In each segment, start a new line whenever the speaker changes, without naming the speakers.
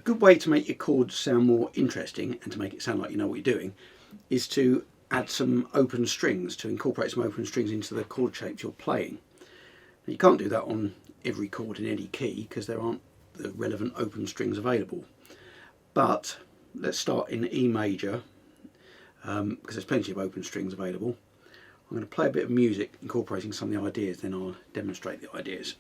A good way to make your chords sound more interesting and to make it sound like you know what you're doing is to add some open strings, to incorporate some open strings into the chord shapes you're playing. Now, you can't do that on every chord in any key because there aren't the relevant open strings available. But let's start in E major because there's plenty of open strings available. I'm going to play a bit of music incorporating some of the ideas, then I'll demonstrate the ideas.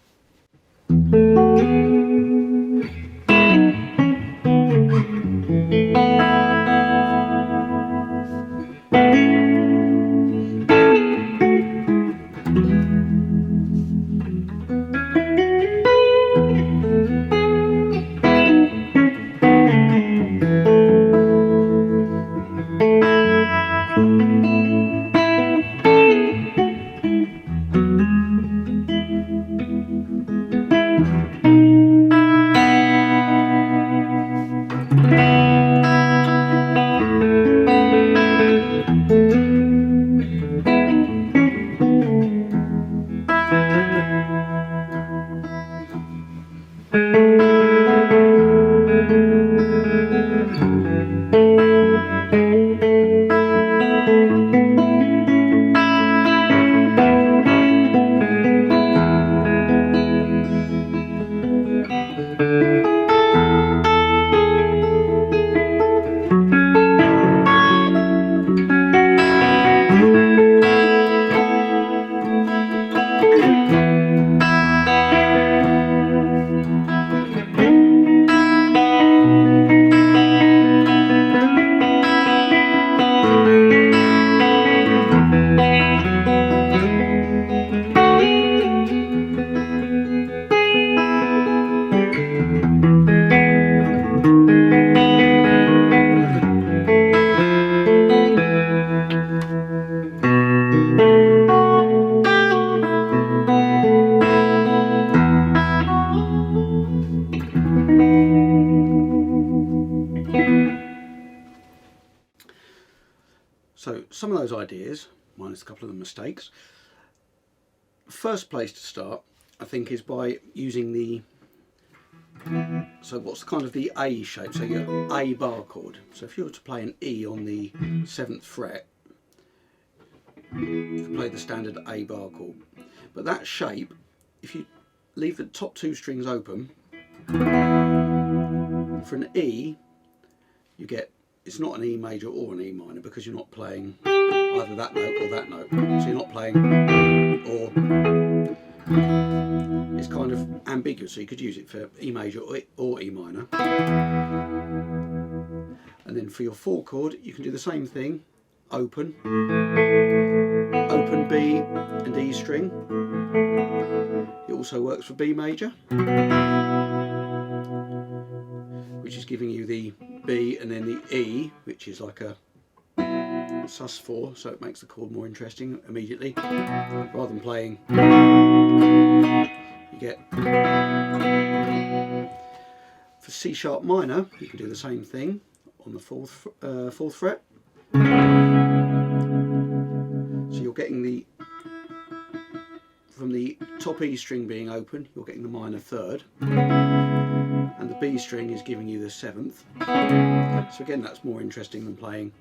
So some of those ideas, minus a couple of the mistakes. First place to start, I think, is by using the, so what's kind of the A shape, so your A bar chord. So if you were to play an E on the 7th fret, you can play the standard A bar chord. But that shape, if you leave the top two strings open, for an E, you get, it's not an E major or an E minor because you're not playing either that note or that note. So you're not playing or, it's kind of ambiguous, so you could use it for E major or E minor. And then for your 4 chord, you can do the same thing, open B and E string. It also works for B major, which is giving you the B and then the E, which is like a sus4, so it makes the chord more interesting immediately. Rather than playing, you get, for C sharp minor, you can do the same thing on the 4th fret. So you're getting the, from the top E string being open, you're getting the minor 3rd. And the B string is giving you the 7th. So again, that's more interesting than playing.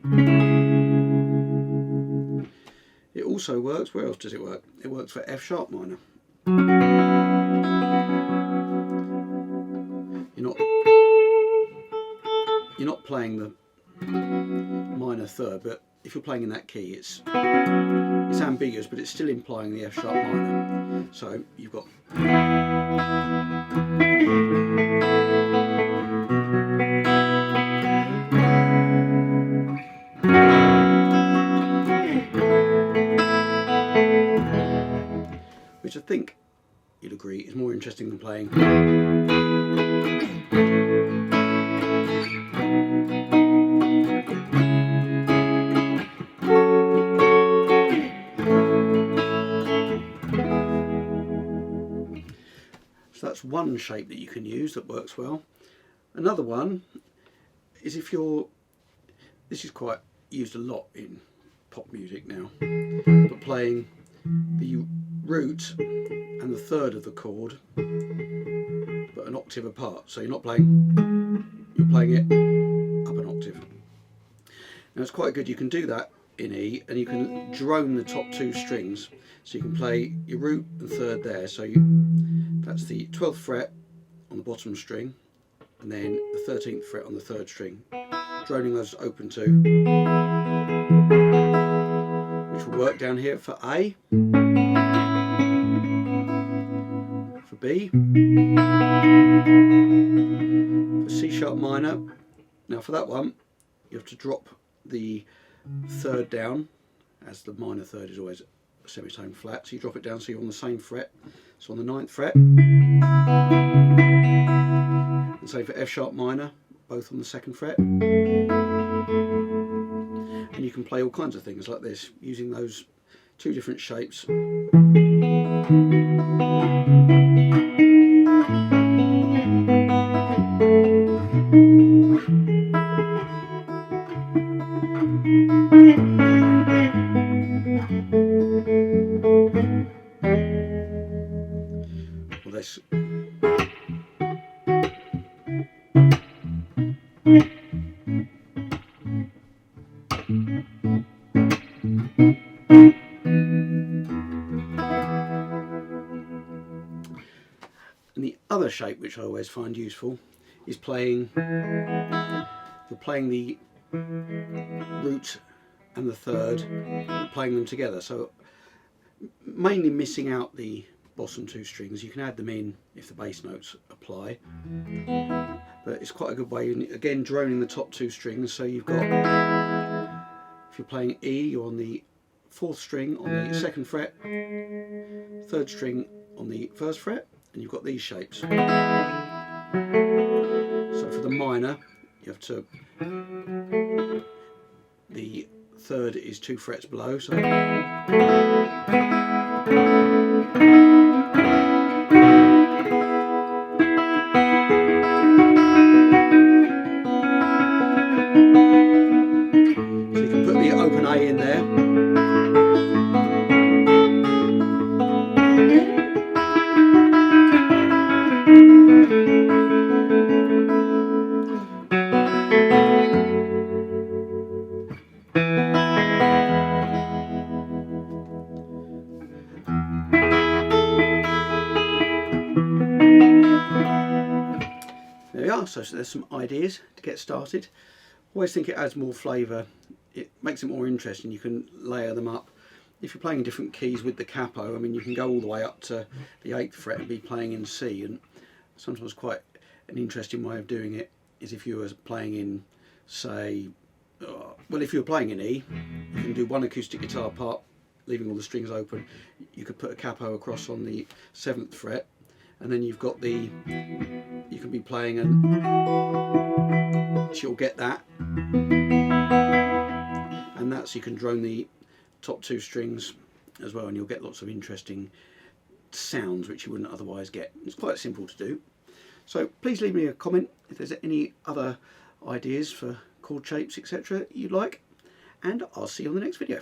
It also works, where else does it work? It works for F sharp minor. You're not playing the minor 3rd, but if you're playing in that key, it's ambiguous, but it's still implying the F sharp minor. So you've got, which I think you'd agree is more interesting than playing. So that's one shape that you can use that works well. Another one is if you're, this is quite used a lot in pop music now, but playing the root and the 3rd of the chord but an octave apart. So you're not playing, you're playing it up an octave. Now it's quite good, you can do that in E, and you can drone the top two strings. So you can play your root and third there, so that's the 12th fret on the bottom string, and then the 13th fret on the third string, droning those open two, which will work down here for A, for B, for C sharp minor. Now for that one, you have to drop the third down, as the minor third is always a semitone flat, so you drop it down so you're on the same fret, so on the 9th fret, and same for F sharp minor, both on the 2nd fret. And you can play all kinds of things like this using those two different shapes. Or this. And the other shape which I always find useful is playing, you're playing the root and the third, playing them together, so mainly missing out the bottom two strings. You can add them in if the bass notes apply, but it's quite a good way, again droning the top two strings, so you've got, if you're playing E, you're on the 4th string on the 2nd fret, 3rd string on the 1st fret, and you've got these shapes. So for the minor, you have to, the 3rd is 2 frets below, so you can put the open A in there. There we are, so there's some ideas to get started. Always think it adds more flavour, it makes it more interesting, you can layer them up. If you're playing in different keys with the capo, I mean, you can go all the way up to the 8th fret and be playing in C, and sometimes quite an interesting way of doing it is if you were playing in, say, well, if you were playing in E, you can do one acoustic guitar part, leaving all the strings open. You could put a capo across on the 7th fret, and then you've got the, you can be playing and you'll get that, and that's, you can drone the top two strings as well, and you'll get lots of interesting sounds which you wouldn't otherwise get. It's quite simple to do. So please leave me a comment if there's any other ideas for chord shapes, etc. you'd like, and I'll see you on the next video.